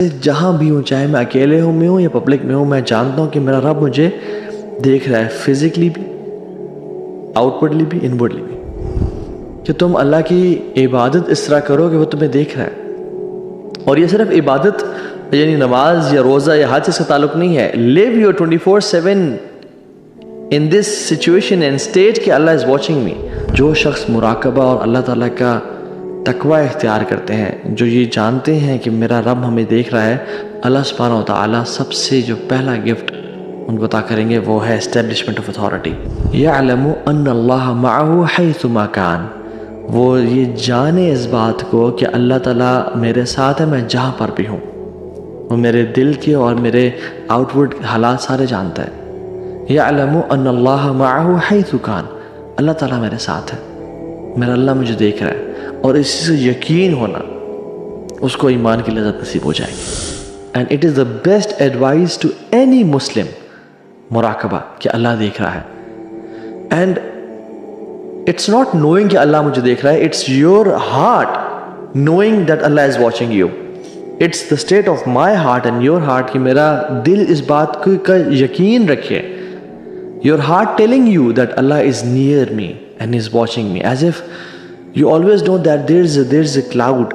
جہاں بھی ہوں، چاہے میں اکیلے میں ہوں یا پبلک میں ہوں، میں جانتا ہوں کہ میرا رب مجھے دیکھ رہا ہے، فزیکلی بھی، آؤٹ ورڈلی بھی، ان ورڈلی بھی. کہ تم اللہ کی عبادت اس طرح کرو کہ وہ تمہیں دیکھ رہا ہے. اور یہ صرف عبادت یعنی نماز یا روزہ یا حج سے تعلق نہیں ہے. live your 24/7 in this situation and state کہ اللہ is watching me. جو شخص مراقبہ اور اللہ تعالیٰ کا تقوی اختیار کرتے ہیں، جو یہ جانتے ہیں کہ میرا رب ہمیں دیکھ رہا ہے، اللہ سبحانہ و تعالیٰ سب سے جو پہلا گفٹ ان کو عطا کریں گے وہ ہے اسٹیبلشمنٹ آف اتھارٹی. یعلم ان اللہ معہ حیث ما کان. وہ یہ جانے اس بات کو کہ اللہ تعالیٰ میرے ساتھ ہے، میں جہاں پر بھی ہوں. وہ میرے دل کے اور میرے آؤٹ ورڈ حالات سارے جانتا ہے. یعلم ان اللہ معہ حیث کان. اللہ تعالیٰ میرے ساتھ ہے، میرا اللہ مجھے دیکھ رہا ہے. اور اسی سے یقین ہونا، اس کو ایمان کی لذت نصیب ہو جائے گی. And it is the best advice to any Muslim, مراقبہ کہ اللہ دیکھ رہا ہے. اینڈ اٹس ناٹ نوئنگ کہ اللہ مجھے دیکھ رہا ہے، it's your heart knowing that Allah is watching you. It's the state of my heart and your heart کہ میرا دل اس بات کا یقین رکھے. Your heart telling you that Allah is near me and is watching me, as if you always know that there is a cloud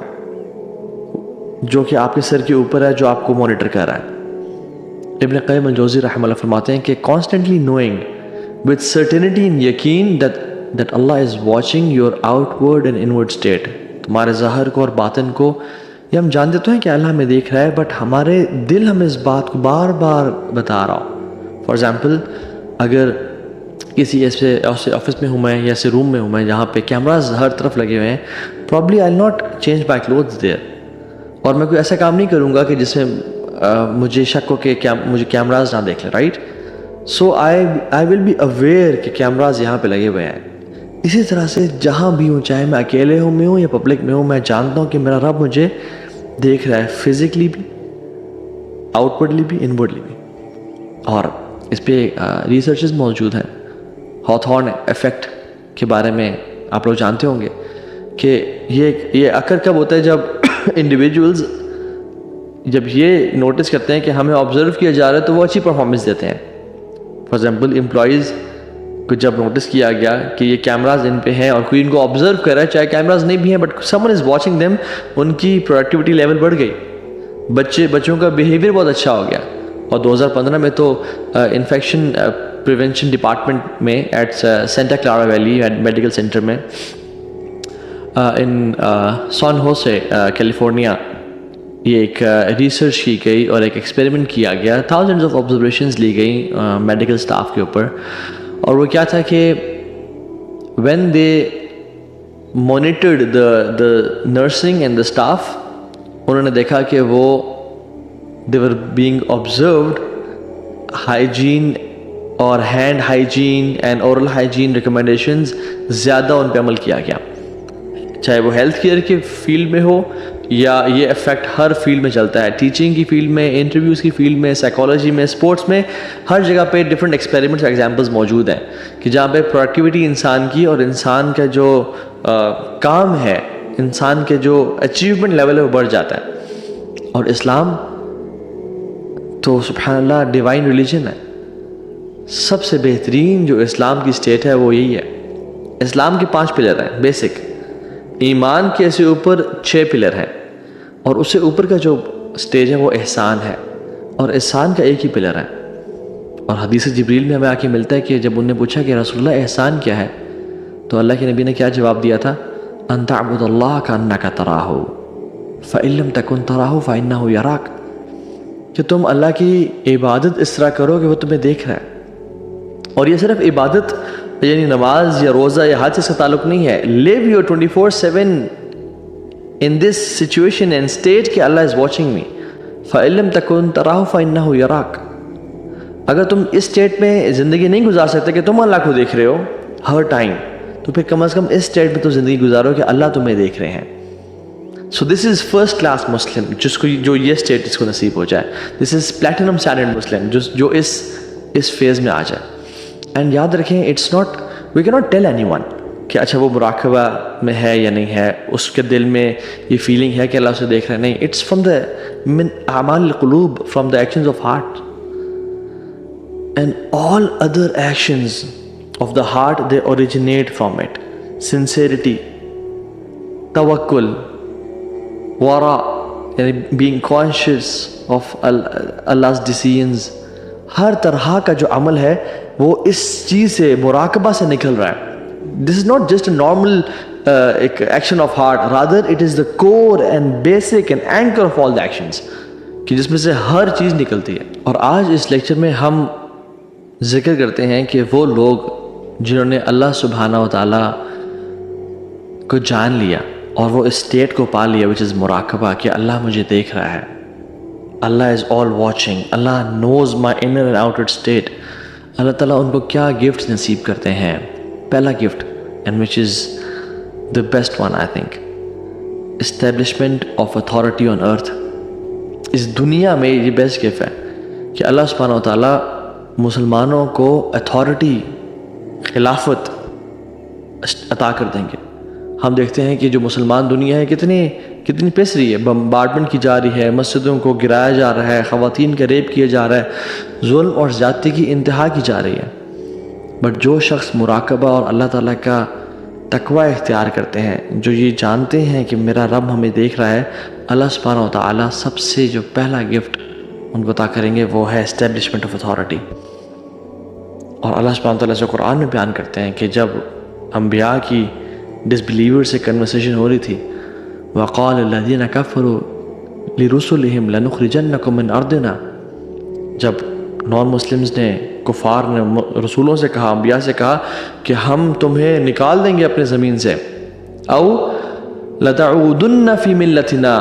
جو کہ آپ کے سر کے اوپر ہے، جو آپ کو مانیٹر کر رہا ہے. ابن قیم الجوزی رحمہ اللہ فرماتے ہیں کہ constantly knowing with certainty and یقین that Allah is watching your outward and inward state. تمہارے ظاہر کو اور باطن کو. یہ ہم جانتے تو ہیں کہ اللہ ہمیں دیکھ رہا ہے، بٹ ہمارے دل ہمیں اس بات کو بار بار بتا رہا ہو. فار ایگزامپل، اگر کسی ایسے آفس میں ہوں میں یا ایسے روم میں ہوں میں جہاں پہ کیمراز ہر طرف لگے ہوئے ہیں، probably I not change my clothes there. اور میں کوئی ایسا کام نہیں کروں گا کہ جس میں مجھے شک ہو کہ مجھے کیمراز نہ دیکھ لیں، right? So I will be aware کہ کیمراز یہاں پہ لگے ہوئے ہیں. اسی طرح سے جہاں بھی ہوں، چاہے میں اکیلے میں ہوں یا پبلک میں ہوں، میں جانتا ہوں کہ میرا رب مجھے دیکھ رہا ہے، فزیکلی بھی، آؤٹ ورڈلی بھی، ان ورڈلی بھی. اور اس پہ ریسرچز موجود ہیں. ہاتھورن ایفیکٹ کے بارے میں آپ لوگ جانتے ہوں گے کہ یہ اکر کب ہوتا ہے؟ جب انڈیویجولز جب یہ نوٹس کرتے ہیں کہ ہمیں آبزرو کیا جا رہا ہے تو وہ اچھی پرفارمنس دیتے ہیں. فار ایگزامپل، امپلائیز کو جب نوٹس کیا گیا کہ یہ کیمراز ان پہ ہیں اور کوئی ان کو آبزرو کر رہا ہے، چاہے کیمراز نہیں بھی ہیں but some one is watching them, ان کی پروڈکٹیوٹی لیول بڑھ گئی. بچوں کا بیہیویئر بہت اچھا ہو گیا. اور 2015 میں تو انفیکشن پریونشن ڈپارٹمنٹ میں at Santa Clara Valley Medical Center میں ان سان ہوسے کیلیفورنیا، یہ ایک ریسرچ کی گئی اور ایک ایکسپیریمنٹ کیا گیا. تھاؤزنڈز آف آبزرویشنز لی گئی میڈیکل سٹاف کے اوپر. اور وہ کیا تھا کہ when they monitored the nursing and the staff, انہوں نے دیکھا کہ وہ they were being observed hygiene اور hand hygiene and oral hygiene recommendations زیادہ ان پہ عمل کیا گیا. چاہے وہ ہیلتھ کیئر کے فیلڈ میں ہو یا یہ افیکٹ ہر فیلڈ میں چلتا ہے، ٹیچنگ کی فیلڈ میں، انٹرویوز کی فیلڈ میں، سائیکالوجی میں، اسپورٹس میں، ہر جگہ پہ ڈفرینٹ ایکسپیریمنٹس ایگزامپلز موجود ہیں کہ جہاں پہ پروڈکٹیوٹی انسان کی اور انسان کا جو کام ہے، انسان کے جو اچیومنٹ لیول ہے وہ بڑھ جاتا ہے. اور اسلام تو سبحان اللہ ڈیوائن ریلیجن ہے. سب سے بہترین جو اسلام کی سٹیٹ ہے وہ یہی ہے. اسلام کے 5 پلر ہیں بیسک. ایمان کے سے اوپر 6 پلر ہیں، اور اس سے اوپر کا جو سٹیج ہے وہ احسان ہے، اور احسان کا ایک ہی پلر ہے. اور حدیث جبریل میں ہمیں آ کے ملتا ہے کہ جب انہوں نے پوچھا کہ رسول اللہ احسان کیا ہے، تو اللہ کے نبی نے کیا جواب دیا تھا؟ ان تعبد اللہ کأنک تراہ فإن لم تکن تراہ فإنہ یراک. کہ تم اللہ کی عبادت اس طرح کرو کہ وہ تمہیں دیکھ رہا ہے. اور یہ صرف عبادت یعنی نماز یا روزہ یا حج سے تعلق نہیں ہے. live your 24/7 in this situation and state کہ اللہ is watching me. فإن لم تکن تراہ فإنہ یراک. اگر تم اس سٹیٹ میں زندگی نہیں گزار سکتے کہ تم اللہ کو دیکھ رہے ہو ہر ٹائم، تو پھر کم از کم اس سٹیٹ میں تو زندگی گزارو کہ اللہ تمہیں دیکھ رہے ہیں. سو دس از فرسٹ کلاس مسلم، جو یہ اسٹیٹ اس کو نصیب ہو جائے. دس از پلیٹینم اسٹینڈرڈ مسلم، جو اس فیز میں آ جائے. اینڈ یاد رکھیں، اٹس ناٹ، وی کی ناٹ ٹیل اینی ون کہ اچھا وہ مراقبہ میں ہے یا نہیں ہے, اس کے دل میں یہ فیلنگ ہے کہ اللہ اسے دیکھ رہا ہے, نہیں, اٹس فرام دا من اعمال القلوب, from the actions of heart. And all other actions of the heart they originate from it. Sincerity, توکل, ورا, یعنی being conscious of Allah's decisions, ہر طرح کا جو عمل ہے وہ اس چیز سے, مراقبہ سے نکل رہا ہے. This is not just a normal ایک action of heart, rather it is the core and basic and anchor of all the actions, کہ جس میں سے ہر چیز نکلتی ہے. اور آج اس لیکچر میں ہم ذکر کرتے ہیں کہ وہ لوگ جنہوں نے اللہ سبحانہ و تعالیٰ کو جان لیا اور وہ اسٹیٹ کو پا لیا which is مراقبہ, کہ اللہ مجھے دیکھ رہا ہے, اللہ از آل واچنگ, اللہ knows my inner and outer state. اللہ تعالیٰ ان کو کیا گفٹ نصیب کرتے ہیں. پہلا gift, and which is the best one I think, establishment of authority on earth. اس دنیا میں یہ بیسٹ گفٹ ہے کہ اللہ سبحانہ و تعالیٰ مسلمانوں کو اتھارٹی, خلافت عطا کر دیں گے. ہم دیکھتے ہیں کہ جو مسلمان دنیا ہے کتنی پس رہی ہے, بمبارڈمنٹ کی جا رہی ہے, مسجدوں کو گرایا جا رہا ہے, خواتین کا ریپ کیا جا رہا ہے, ظلم اور زیادتی کی انتہا کی جا رہی ہے. بٹ جو شخص مراقبہ اور اللہ تعالیٰ کا تقوی اختیار کرتے ہیں, جو یہ جانتے ہیں کہ میرا رب ہمیں دیکھ رہا ہے, اللہ سبحانہ و تعالیٰ سب سے جو پہلا گفٹ ان کو عطا کریں گے وہ ہے اسٹیبلشمنٹ آف اتھارٹی. اور اللہ سبحانہ و تعالیٰ سے قرآن میں بیان کرتے ہیں کہ جب انبیاء کی ڈس بلیور سے کنورسیشن ہو رہی تھی, وقال الذین کفروا لرسلہم لنخرجنکم من ارضنا, جب نان مسلمز نے, کفار نے رسولوں سے کہا, انبیاء سے کہا کہ ہم تمہیں نکال دیں گے اپنے زمین سے, او لتعودن فی ملتنا,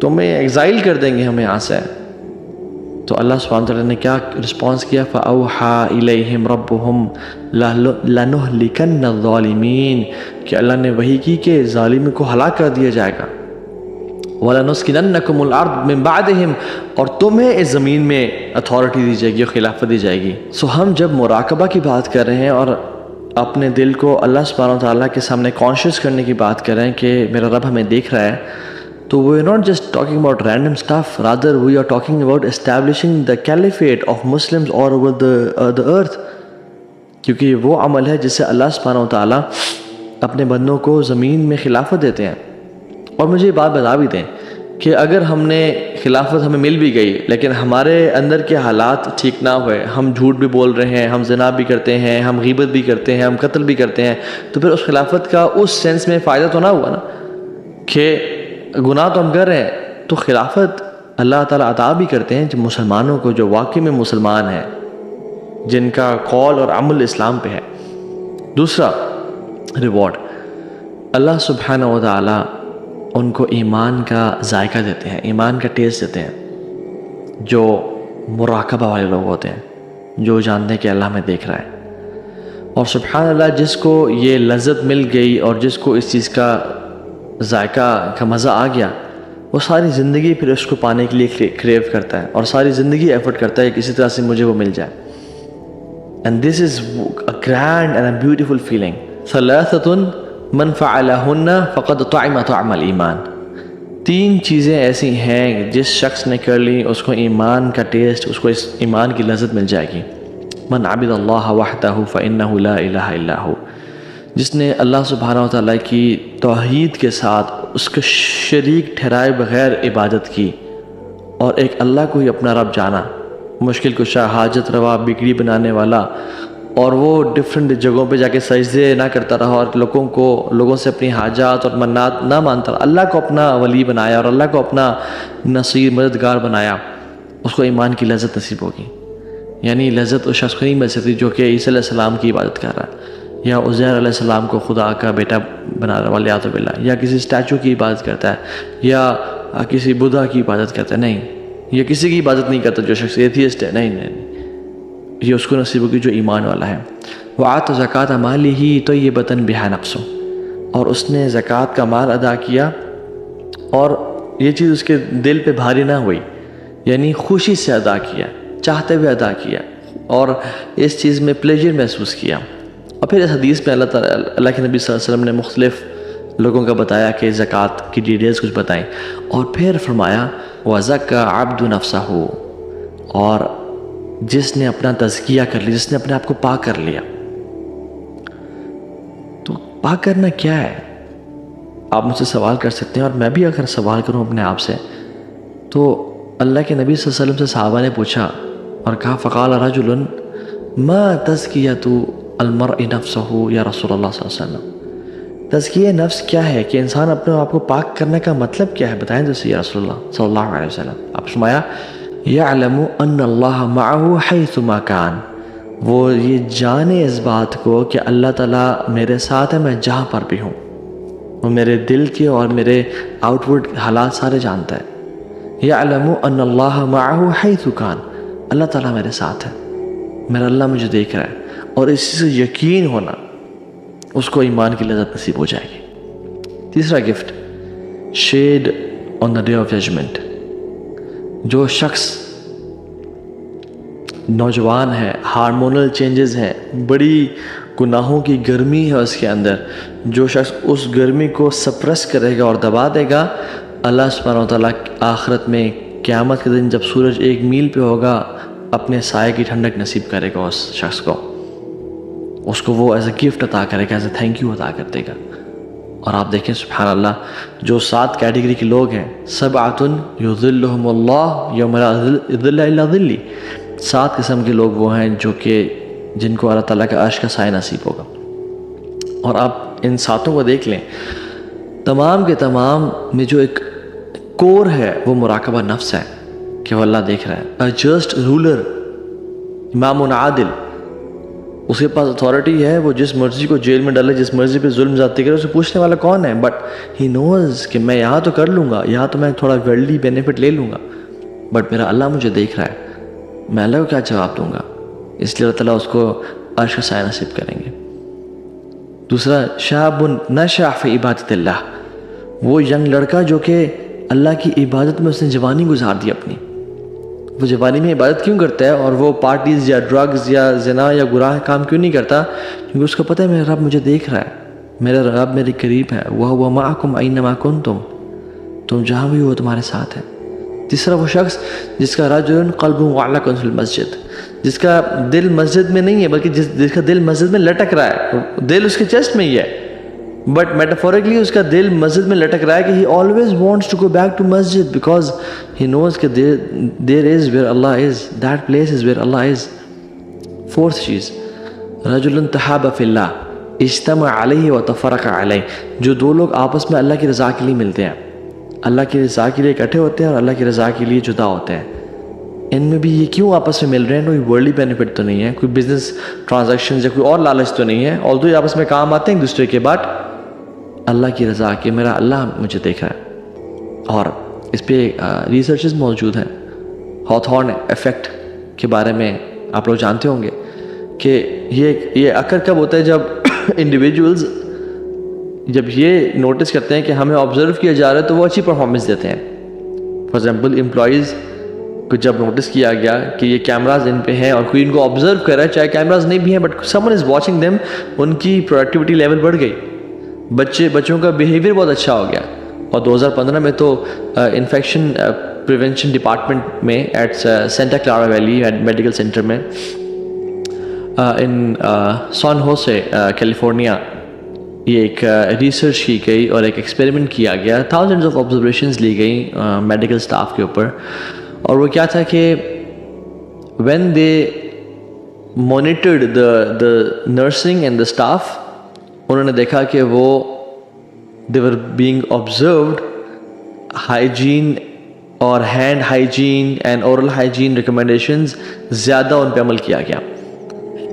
تمہیں ایگزائل کر دیں گے ہم یہاں سے. تو اللہ سبحانہ وتعالی نے کیا رسپانس کیا, فَأَوْحَى إِلَيْهِمْ رَبُّهُمْ لَنُهْلِكَنَّ الظَّالِمِينَ, کہ اللہ نے وحی کی کہ ظالم کو ہلاک کر دیا جائے گا. وَلَنُسْكِنَنَّكُمُ الْأَرْضَ مِن بَعْدِهِمْ, اور تمہیں اس زمین میں اتھارٹی دی جائے گی اور خلافت دی جائے گی. سو ہم جب مراقبہ کی بات کر رہے ہیں اور اپنے دل کو اللہ سبحانہ وتعالیٰ کے سامنے کانشیس کرنے کی بات کر رہے ہیں کہ میرا رب ہمیں دیکھ رہا ہے, تو we are not just talking about random stuff, rather we are talking about establishing the caliphate of Muslims all over the earth. کیونکہ یہ وہ عمل ہے جس سے اللہ سبحانہ و تعالیٰ اپنے بندوں کو زمین میں خلافت دیتے ہیں. اور مجھے یہ بات بتا بھی دیں کہ اگر ہم نے خلافت ہمیں مل بھی گئی لیکن ہمارے اندر کے حالات ٹھیک نہ ہوئے, ہم جھوٹ بھی بول رہے ہیں, ہم زنا بھی کرتے ہیں, ہم غیبت بھی کرتے ہیں, ہم قتل بھی کرتے ہیں, تو پھر اس خلافت کا اس سینس میں فائدہ تو نہ ہوا نا, کہ گناہ تو ہم کر رہے ہیں. تو خلافت اللہ تعالیٰ عطا بھی کرتے ہیں جب مسلمانوں کو, جو واقعی میں مسلمان ہیں, جن کا قول اور عمل اسلام پہ ہے. دوسرا ریوارڈ, اللہ سبحانہ و تعالیٰ ان کو ایمان کا ذائقہ دیتے ہیں, ایمان کا ٹیسٹ دیتے ہیں, جو مراقبہ والے لوگ ہوتے ہیں, جو جانتے ہیں کہ اللہ ہمیں دیکھ رہا ہے. اور سبحان اللہ, جس کو یہ لذت مل گئی اور جس کو اس چیز کا ذائقہ کا مزہ آ گیا, وہ ساری زندگی پھر اس کو پانے کے لیے کریو کرتا ہے, اور ساری زندگی ایفرٹ کرتا ہے کہ کسی طرح سے مجھے وہ مل جائے. And this is a grand and a beautiful feeling. ثلاثۃ من فعلہن فقد طعم طعم الایمان, 3 چیزیں ایسی ہیں جس شخص نے کر لی اس کو ایمان کا ٹیسٹ, اس کو اس ایمان کی لذت مل جائے گی. من عبد اللہ وحدہ فإنہ لا الہ الا ہو, جس نے اللہ سبحانہ و تعالیٰ کی توحید کے ساتھ اس کو شریک ٹھہرائے بغیر عبادت کی, اور ایک اللہ کو ہی اپنا رب جانا, مشکل کشا, حاجت روا, بگڑی بنانے والا, اور وہ ڈفرینٹ جگہوں پہ جا کے سجدے نہ کرتا رہا اور لوگوں سے اپنی حاجات اور منات نہ مانتا رہا, اللہ کو اپنا ولی بنایا اور اللہ کو اپنا نصیر مددگار بنایا, اس کو ایمان کی لذت نصیب ہوگی. یعنی لذت اس شخص کو نہیں مل سکتی جو کہ عیسیٰ علیہ السلام کی عبادت کر رہا ہے, یا عزیر علیہ السلام کو خدا کا بیٹا بنا رہا والیعاذ باللہ, یا کسی اسٹیچو کی عبادت کرتا ہے, یا کسی بدھا کی عبادت کرتا ہے. نہیں, یہ کسی کی عبادت نہیں کرتا جو شخص ایتھیسٹ ہے. نہیں, یہ اس کو نصیب ہوگی جو ایمان والا ہے. وَآتَ زَكَاةَ مَالِهِ طَيِّبَةً بِهَا نَفْسُهُ, اور اس نے زکوٰۃ کا مال ادا کیا اور یہ چیز اس کے دل پہ بھاری نہ ہوئی, یعنی خوشی سے ادا کیا, چاہتے ہوئے ادا کیا, اور اس چیز میں پلیجر محسوس کیا. اور پھر اس حدیث میں اللہ کے نبی صلی اللہ علیہ وسلم نے مختلف لوگوں کا بتایا کہ زکوٰۃ کی ڈیٹیلز کچھ بتائیں، اور پھر فرمایا وَزَكَّى عَبْدُ نَفْسَهُ، اور جس نے اپنا تزکیہ کر لیا، جس نے اپنے آپ کو پاک کر لیا۔ تو پاک کرنا کیا ہے؟ آپ مجھ سے سوال کر سکتے ہیں، اور میں بھی اگر سوال کروں اپنے آپ سے، تو اللہ کے نبی صلی اللہ علیہ وسلم سے صحابہ نے پوچھا اور کہا فقال رجل ما تزکیۃ المرء نفسہ یا رسول اللہ صلی اللہ علیہ وسلم، تزکیہ نفس کیا ہے، کہ انسان اپنے آپ کو پاک کرنے کا مطلب کیا ہے، بتائیں تو صحیح یا رسول اللہ صلی اللہ علیہ وسلم۔ آپ فرمایا یعلم ان اللہ معہ حیث ما کان، وہ یہ جانے اس بات کو کہ اللہ تعالیٰ میرے ساتھ ہے، میں جہاں پر بھی ہوں، وہ میرے دل کے اور میرے آؤٹ ورڈ حالات سارے جانتا ہے۔ یعلم ان اللہ معہ حیث کان، اللہ تعالیٰ میرے ساتھ ہے، میرا اللہ مجھے دیکھ رہا ہے، اور اسی سے یقین ہونا، اس کو ایمان کی لذت نصیب ہو جائے گی۔ تیسرا gift, shade on the day of judgement. جو شخص نوجوان ہے، ہارمونل چینجز ہیں، بڑی گناہوں کی گرمی ہے اس کے اندر، جو شخص اس گرمی کو سپریس کرے گا اور دبا دے گا، اللہ سبحانہ و تعالیٰ آخرت میں قیامت کے دن جب سورج 1 میل پہ ہوگا، اپنے سائے کی ٹھنڈک نصیب کرے گا اس شخص کو، اس کو وہ ایز اے گفٹ عطا کرے گا، ایز اے تھینک یو عطا کر دے گا۔ اور آپ دیکھیں سبحان اللہ، جو 7 کیٹیگری کے لوگ ہیں، سبعۃ یظلھم اللہ یوم لا ظل الا ظلہ، 7 قسم کے لوگ وہ ہیں جو کہ جن کو اللہ تعالیٰ کا عرش کا سایہ نصیب ہوگا۔ اور آپ ان 7 کو دیکھ لیں، تمام کے تمام میں جو ایک کور ہے وہ مراقبہ نفس ہے، کہ وہ اللہ دیکھ رہا ہے۔ جسٹ رولر، امام عادل، اس کے پاس اتھارٹی ہے، وہ جس مرضی کو جیل میں ڈالے، جس مرضی پہ ظلم زیادتی کرے، اسے پوچھنے والا کون ہے؟ بٹ ہی نوز کہ میں یہاں تو کر لوں گا، یہاں تو میں تھوڑا ورلڈلی بینیفٹ لے لوں گا، بٹ میرا اللہ مجھے دیکھ رہا ہے، میں اللہ کو کیا جواب دوں گا؟ اس لیے اللہ تعالیٰ اس کو عرش کا سایہ نصیب کریں گے۔ دوسرا، شاب نشأ فی عبادت اللہ، وہ ینگ لڑکا جو کہ اللہ کی عبادت میں اس نے جوانی گزار دی اپنی، وہ جوانی میں عبادت کیوں کرتا ہے، اور وہ پارٹیز یا ڈرگز یا زنا یا گناہ کام کیوں نہیں کرتا؟ کیونکہ اس کو پتہ ہے میرا رب مجھے دیکھ رہا ہے، میرا رب میرے قریب ہے، وَهُوَ مَعَكُمْ أَيْنَمَا كُنْتُمْ، تم جہاں بھی ہو تمہارے ساتھ ہے۔ تیسرا، وہ شخص جس کا رجل قلب معلق فی المسجد، جس کا دل مسجد میں نہیں ہے، بلکہ جس کا دل مسجد میں لٹک رہا ہے، دل اس کے چیسٹ میں ہی ہے، بٹ میٹافورکلی اس کا دل مسجد میں لٹک رہا ہے، کہ he always wants to go back to مسجد بیکاز ہی نوز کہ دیر از ویئر اللہ is, that place is where اللہ از۔ فورتھ چیز، رجل تحاب فی اللہ اجتمع علیہ وتفرق علیہ، جو 2 لوگ آپس میں اللہ کی رضا کے لیے ملتے ہیں، اللہ کی رضا کے لیے اکٹھے ہوتے ہیں اور اللہ کی رضا کے لیے جدا ہوتے ہیں۔ ان میں بھی یہ کیوں آپس میں مل رہے ہیں؟ کوئی ورلڈلی بینیفٹ تو نہیں ہے، کوئی بزنس ٹرانزیکشنز یا کوئی اور لالچ تو نہیں ہے، آلدو یہ آپس میں کام آتے ہیں ایک دوسرے کے، بٹ اللہ کی رضا کہ میرا اللہ مجھے دیکھ رہا ہے۔ اور اس پہ ریسرچز موجود ہیں، ہاتھورن ایفیکٹ کے بارے میں آپ لوگ جانتے ہوں گے، کہ یہ اکر کب ہوتا ہے؟ جب انڈیویجولز جب یہ نوٹس کرتے ہیں کہ ہمیں آبزرو کیا جا رہا ہے تو وہ اچھی پرفارمنس دیتے ہیں۔ فار ایگزامپل، امپلائیز کو جب نوٹس کیا گیا کہ یہ کیمراز ان پہ ہیں اور کوئی ان کو آبزرو کر رہا ہے، چاہے کیمراز نہیں بھی ہیں but some one is watching them, ان کی پروڈکٹیوٹی لیول بڑھ گئی، بچوں کا بیہیویئر بہت اچھا ہو گیا۔ اور 2015 میں تو انفیکشن پریونشن ڈپارٹمنٹ میں at Santa Clara Valley Medical Center میں ان سان ہوسے کیلیفورنیا، یہ ایک ریسرچ کی گئی اور ایک ایکسپیریمنٹ کیا گیا، تھاؤزنڈز آف آبزرویشنز لی گئی میڈیکل سٹاف کے اوپر، اور وہ کیا تھا کہ when they monitored the nursing and the staff, انہوں نے دیکھا کہ وہ دے ور بینگ آبزروڈ، ہائیجین اور hand hygiene and oral hygiene recommendations زیادہ ان پہ عمل کیا گیا،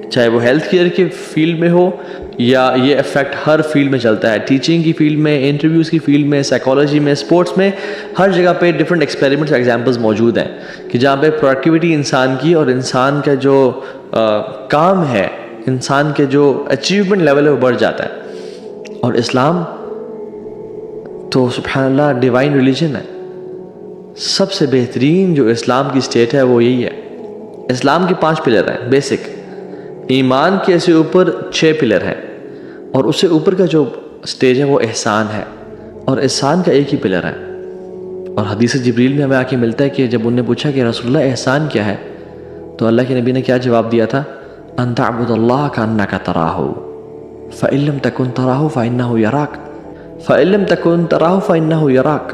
چاہے وہ ہیلتھ کیئر کی فیلڈ میں ہو یا یہ افیکٹ ہر فیلڈ میں چلتا ہے، ٹیچنگ کی فیلڈ میں، انٹرویوز کی فیلڈ میں، سائیکالوجی میں، اسپورٹس میں، ہر جگہ پہ ڈفرینٹ ایکسپیریمنٹس ایگزامپلس موجود ہیں کہ جہاں پہ پروڈکٹیوٹی انسان کی اور انسان کا جو کام ہے، انسان کے جو اچیومنٹ لیول ہے وہ بڑھ جاتا ہے۔ اور اسلام تو سبحان اللہ ڈیوائن ریلیجن ہے، سب سے بہترین جو اسلام کی اسٹیٹ ہے وہ یہی ہے۔ اسلام کے 5 پلر ہیں بیسک، ایمان کے اسے اوپر 6 پلر ہیں، اور اس سے اوپر کا جو سٹیج ہے وہ احسان ہے، اور احسان کا ایک ہی پلر ہے۔ اور حدیث جبریل میں ہمیں آ کے ملتا ہے کہ جب انہوں نے پوچھا کہ رسول اللہ احسان کیا ہے، تو اللہ کے نبی نے کیا جواب دیا تھا؟ ان تعبد اللہ کأنک تراہ فإن لم تکن تراہ فإنہ یراک، فإن لم تکن تراہ فإنہ یراک۔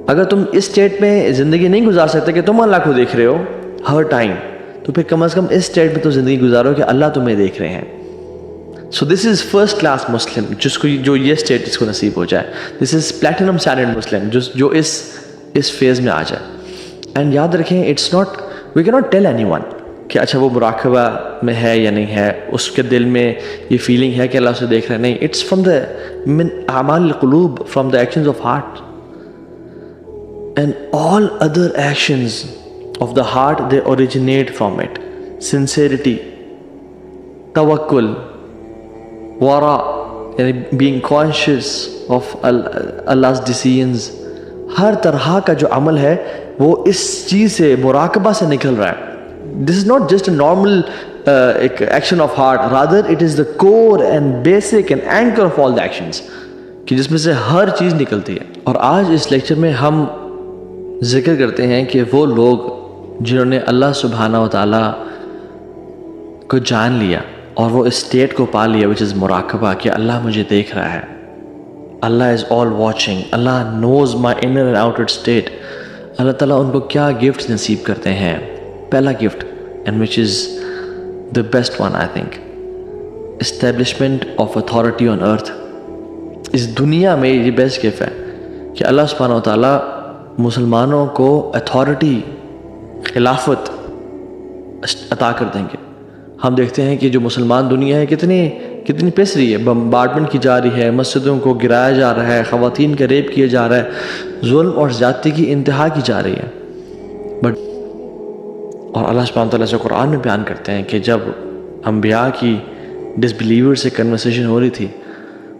اگر تم اس سٹیٹ میں زندگی نہیں گزار سکتے کہ تم اللہ کو دیکھ رہے ہو ہر ٹائم، تو پھر کم از کم اس سٹیٹ میں تو زندگی گزارو کہ اللہ تمہیں دیکھ رہے ہیں۔ سو دس از فرسٹ کلاس مسلم، جس کو جو یہ سٹیٹ اس کو نصیب ہو جائے۔ دس از پلیٹینم اسٹینڈرڈ مسلم، جو اس فیز میں آ جائے۔ اینڈ یاد رکھیں، اٹس ناٹ، وی کی ناٹ ٹیل اینی ون کہ اچھا وہ مراقبہ میں ہے یا نہیں ہے، اس کے دل میں یہ فیلنگ ہے کہ اللہ اسے دیکھ رہا ہے، نہیں، اٹس فرام دا من اعمال القلوب، from the actions of heart. And all other actions of the heart, they originate from it. Sincerity, tawakkul, wara, yani being conscious of Allah's decisions. ہر طرح کا جو عمل ہے وہ اس چیز سے، مراقبہ سے نکل رہا ہے۔ This is not just a normal action of heart, rather it is the core and basic and anchor of all the actions، کہ جس میں سے ہر چیز نکلتی ہے۔ اور آج اس لیکچر میں ہم ذکر کرتے ہیں کہ وہ لوگ جنہوں نے اللہ سبحانہ و تعالیٰ کو جان لیا اور وہ اس اسٹیٹ کو پا لیا which is مراقبہ، کہ اللہ مجھے دیکھ رہا ہے، اللہ از آل واچنگ، اللہ knows my inner and outer state. اللہ تعالیٰ ان کو کیا گفٹ نصیب کرتے ہیں؟ پہلا gift, and which is the best one I think، establishment of authority on earth. اس دنیا میں یہ بیسٹ گفٹ ہے کہ اللہ سبحانہ و تعالیٰ مسلمانوں کو اتھارٹی، خلافت عطا کر دیں گے۔ ہم دیکھتے ہیں کہ جو مسلمان دنیا ہے کتنی پس رہی ہے، بمبارڈمنٹ کی جا رہی ہے، مسجدوں کو گرایا جا رہا ہے، خواتین کا ریپ کیا جا رہا ہے، ظلم اور زیادتی کی انتہا کی جا رہی ہے۔ اور اللہ سبحانہ تعالیٰ سے قرآن میں بیان کرتے ہیں کہ جب انبیاء کی ڈس بلیور سے کنورسیشن ہو رہی تھی،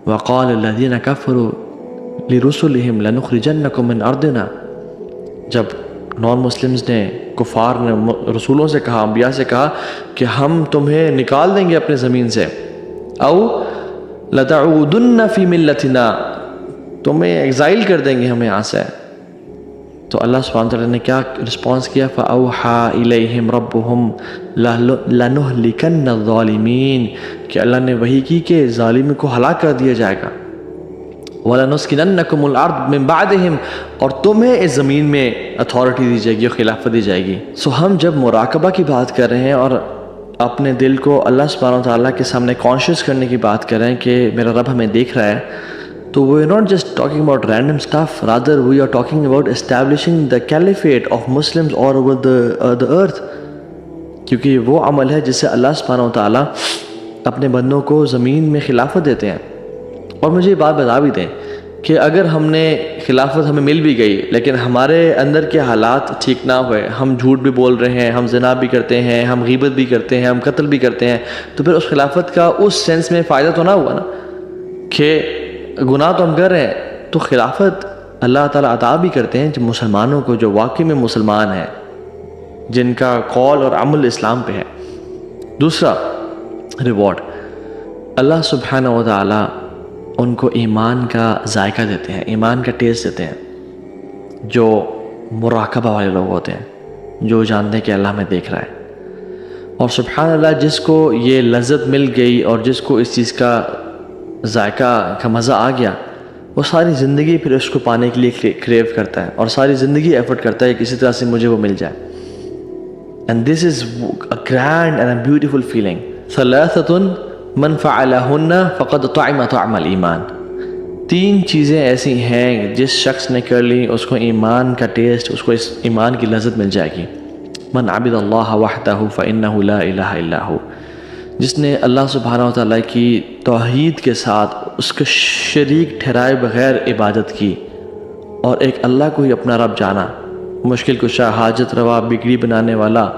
وقال الذین کفروا لرسلہم لنخرجنکم من ارضنا، جب نان مسلمز نے، کفار نے رسولوں سے کہا، انبیاء سے کہا کہ ہم تمہیں نکال دیں گے اپنے زمین سے، او لتعودن فی ملتنا، تمہیں ایگزائل کر دیں گے ہم یہاں سے، تو اللہ سبحانہ وتعالیٰ نے کیا رسپانس کیا؟ فَأَوْحَى إِلَيْهِمْ رَبُّهُمْ لَنُهْلِكَنَّ الظَّالِمِينَ، کہ اللہ نے وحی کی کہ ظالم کو ہلاک کر دیا جائے گا، وَلَنُسْكِنَنَّكُمُ الْأَرْضَ مِن بَعْدِهِمْ، اور تمہیں اس زمین میں اتھارٹی دی جائے گی اور خلافت دی جائے گی۔ سو ہم جب مراقبہ کی بات کر رہے ہیں اور اپنے دل کو اللہ سبحانہ وتعالیٰ کے سامنے کانشیس کرنے کی بات کر رہے ہیں کہ میرا رب ہمیں دیکھ رہا ہے، تو we are not just talking about random stuff, rather we are talking about establishing the caliphate of Muslims all over the earth، کیونکہ یہ وہ عمل ہے جس سے اللہ سبحانہ وتعالیٰ اپنے بندوں کو زمین میں خلافت دیتے ہیں۔ اور مجھے یہ بات بتا بھی دیں کہ اگر ہم نے خلافت ہمیں مل بھی گئی لیکن ہمارے اندر کے حالات ٹھیک نہ ہوئے، ہم جھوٹ بھی بول رہے ہیں، ہم زنا بھی کرتے ہیں، ہم غیبت بھی کرتے ہیں، ہم قتل بھی کرتے ہیں، تو پھر اس خلافت کا اس سینس میں فائدہ تو نہ ہوا نا، کہ گناہ تو ہم کر رہے ہیں، تو خلافت اللہ تعالیٰ عطا بھی کرتے ہیں جب مسلمانوں کو جو واقعی میں مسلمان ہیں، جن کا قول اور عمل اسلام پہ ہے۔ دوسرا ریوارڈ، اللہ سبحانہ و تعالیٰ ان کو ایمان کا ذائقہ دیتے ہیں، ایمان کا ٹیسٹ دیتے ہیں، جو مراقبہ والے لوگ ہوتے ہیں، جو جانتے ہیں کہ اللہ ہمیں دیکھ رہا ہے۔ اور سبحان اللہ، جس کو یہ لذت مل گئی اور جس کو اس چیز کا ذائقہ کا مزہ آ گیا، وہ ساری زندگی پھر اس کو پانے کے لیے کریو کرتا ہے اور ساری زندگی ایفرٹ کرتا ہے کہ کسی طرح سے مجھے وہ مل جائے۔ And this is a grand and a beautiful feeling. ثلاثۃ من فعلہن فقد طعم طعم الایمان، 3 چیزیں ایسی ہیں جس شخص نے کر لی اس کو ایمان کا ٹیسٹ، اس کو اس ایمان کی لذت مل جائے گی۔ من عبد اللہ وحدہ فإنہ لا الہ الا ہو، جس نے اللہ سبحانہ و تعالیٰ کی توحید کے ساتھ اس کو شریک ٹھہرائے بغیر عبادت کی اور ایک اللہ کو ہی اپنا رب جانا، مشکل کشا، حاجت روا، بگڑی بنانے والا،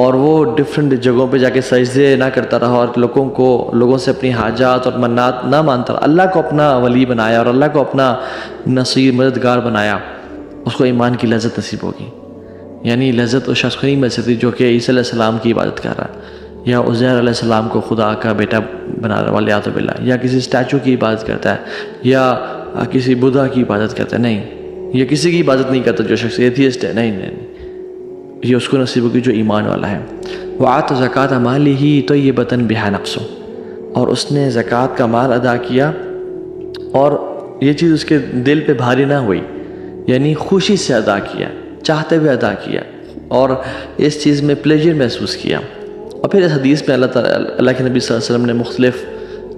اور وہ ڈفرینٹ جگہوں پہ جا کے سجدے نہ کرتا رہا اور لوگوں سے اپنی حاجات اور منات نہ مانتا رہا، اللہ کو اپنا ولی بنایا اور اللہ کو اپنا نصیر مددگار بنایا، اس کو ایمان کی لذت نصیب ہوگی۔ یعنی لذت اس شخص کو نہیں مل سکتی جو کہ عیسیٰ علیہ السلام کی عبادت کر رہا ہے، یا عزیر علیہ السلام کو خدا کا بیٹا بنا والیات باللہ، یا کسی اسٹیچو کی عبادت کرتا ہے، یا کسی بدھا کی عبادت کرتا ہے، نہیں، یا کسی کی عبادت نہیں کرتا جو شخص ایتھیسٹ ہے، نہیں، یہ اس کو نصیب ہوگی جو ایمان والا ہے۔ وَآتَ زَكَاةَ مَالِهِ طَيِّبَةً بِهَا نَفْسُهُ، اور اس نے زکوٰۃ کا مال ادا کیا اور یہ چیز اس کے دل پہ بھاری نہ ہوئی، یعنی خوشی سے ادا کیا، چاہتے ہوئے ادا کیا، اور اس چیز میں پلیجر محسوس کیا۔ اور پھر اس حدیث میں اللہ کے نبی صلی اللہ علیہ وسلم نے مختلف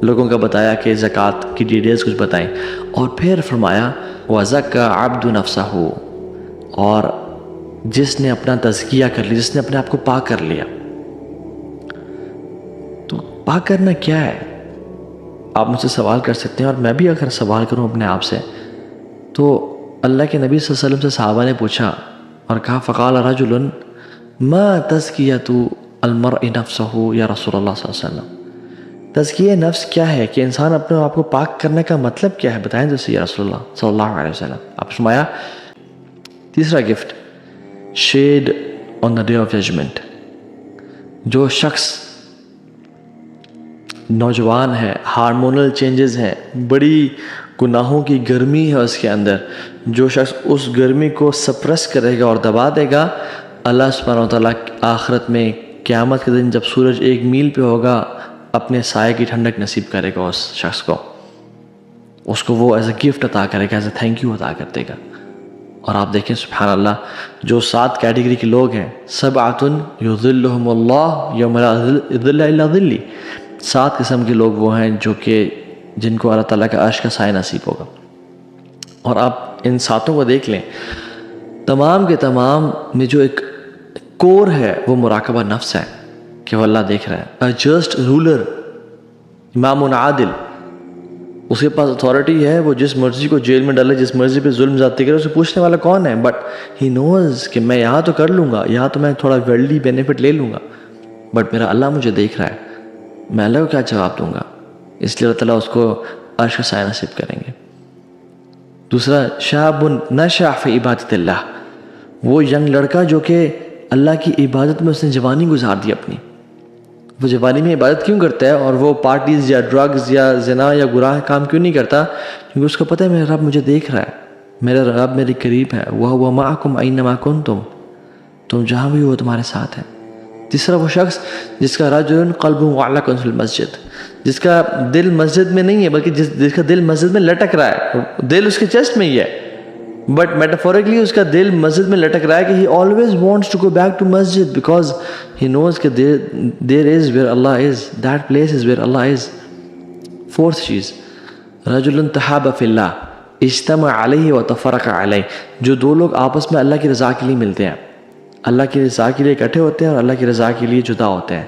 لوگوں کا بتایا کہ زکوٰۃ کی ڈیٹیلز کچھ بتائیں، اور پھر فرمایا وَزَكَّى عَبْدُ نَفْسَهُ، اور جس نے اپنا تزکیہ کر لیا، جس نے اپنے آپ کو پاک کر لیا۔ تو پاک کرنا کیا ہے؟ آپ مجھ سے سوال کر سکتے ہیں، اور میں بھی اگر سوال کروں اپنے آپ سے، تو اللہ کے نبی صلی اللہ علیہ وسلم سے صحابہ نے پوچھا اور کہا فقال رجل ما تزکیۃ المرء نفسہ یا رسول اللہ صلی اللہ علیہ وسلم، تزکیہ نفس کیا ہے، کہ انسان اپنے آپ کو پاک کرنے کا مطلب کیا ہے، بتائیں تو اسے یا رسول اللہ صلی اللہ علیہ وسلم۔ آپ فرمایا تیسرا gift, shade on the day of judgement, جو شخص نوجوان ہے، ہارمونل چینجز ہیں، بڑی گناہوں کی گرمی ہے اس کے اندر، جو شخص اس گرمی کو سپریس کرے گا اور دبا دے گا، اللہ سبحانہ و تعالیٰ آخرت میں قیامت کے دن جب سورج 1 میل پہ ہوگا اپنے سائے کی ٹھنڈک نصیب کرے گا اس شخص کو، اس کو وہ ایز اے گفٹ عطا کرے گا، ایز اے تھینک یو عطا کر دے گا۔ اور آپ دیکھیں سبحان اللہ، جو 7 کیٹیگری کے لوگ ہیں، سبعۃ یظلھم اللہ یوم لا ظل الا ظلہ، 7 قسم کے لوگ وہ ہیں جو کہ جن کو اللہ تعالیٰ کا عرش کا سایہ نصیب ہوگا۔ اور آپ ان 7 کو دیکھ لیں، تمام کے تمام میں جو ایک کور ہے وہ مراقبہ نفس ہے، کہ وہ اللہ دیکھ رہا ہے۔ جسٹ رولر، امام عادل، اس کے پاس اتھارٹی ہے، وہ جس مرضی کو جیل میں ڈالے، جس مرضی پہ ظلم زیادتی کرے، اسے پوچھنے والا کون ہے؟ بٹ ہی نوز کہ میں یہاں تو کر لوں گا، یہاں تو میں تھوڑا ورلڈلی بینیفٹ لے لوں گا، بٹ میرا اللہ مجھے دیکھ رہا ہے، میں اللہ کو کیا جواب دوں گا؟ اس لیے اللہ تعالیٰ اس کو عرش کا سایہ نصیب کریں گے۔ دوسرا، شاب نشأ فی عبادت اللہ، وہ ینگ لڑکا جو کہ اللہ کی عبادت میں اس نے جوانی گزار دی اپنی، وہ جوانی میں عبادت کیوں کرتا ہے اور وہ پارٹیز یا ڈرگز یا زنا یا گناہ کام کیوں نہیں کرتا؟ کیونکہ اس کو پتہ ہے میرا رب مجھے دیکھ رہا ہے، میرا رب میرے قریب ہے، وَهُوَ مَعَكُمْ أَيْنَمَا كُنْتُمْ، تم جہاں بھی ہو تمہارے ساتھ ہے۔ تیسرا، وہ شخص جس کا رجل قلب معلق فی المسجد، جس کا دل مسجد میں نہیں ہے بلکہ جس کا دل مسجد میں لٹک رہا ہے، دل اس کے چیسٹ میں ہی ہے، بٹ میٹافورکلی اس کا دل مسجد میں لٹک رہا ہے کہ he always wants to go back to masjid because he knows کہ there is where Allah is, that place is where Allah is۔ Fourth چیز، رجل تحاب فی اللہ اجتمع علیہ وتفرق علیہ، جو 2 لوگ آپس میں اللہ کی رضا کے لیے ملتے ہیں، اللہ کی رضا کے لیے اکٹھے ہوتے ہیں اور اللہ کی رضا کے لیے جدا ہوتے ہیں۔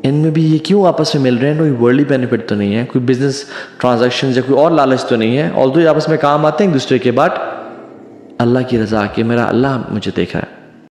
ان میں بھی یہ کیوں آپس میں مل رہے ہیں؟ کوئی ورلڈلی بینیفٹ تو نہیں ہے، کوئی بزنس ٹرانزیکشن یا کوئی اور لالچ تو نہیں ہے، آلدو یہ آپس میں کام آتے ہیں ایک دوسرے کے، بٹ اللہ کی رضا کہ میرا اللہ مجھے دیکھ رہا ہے۔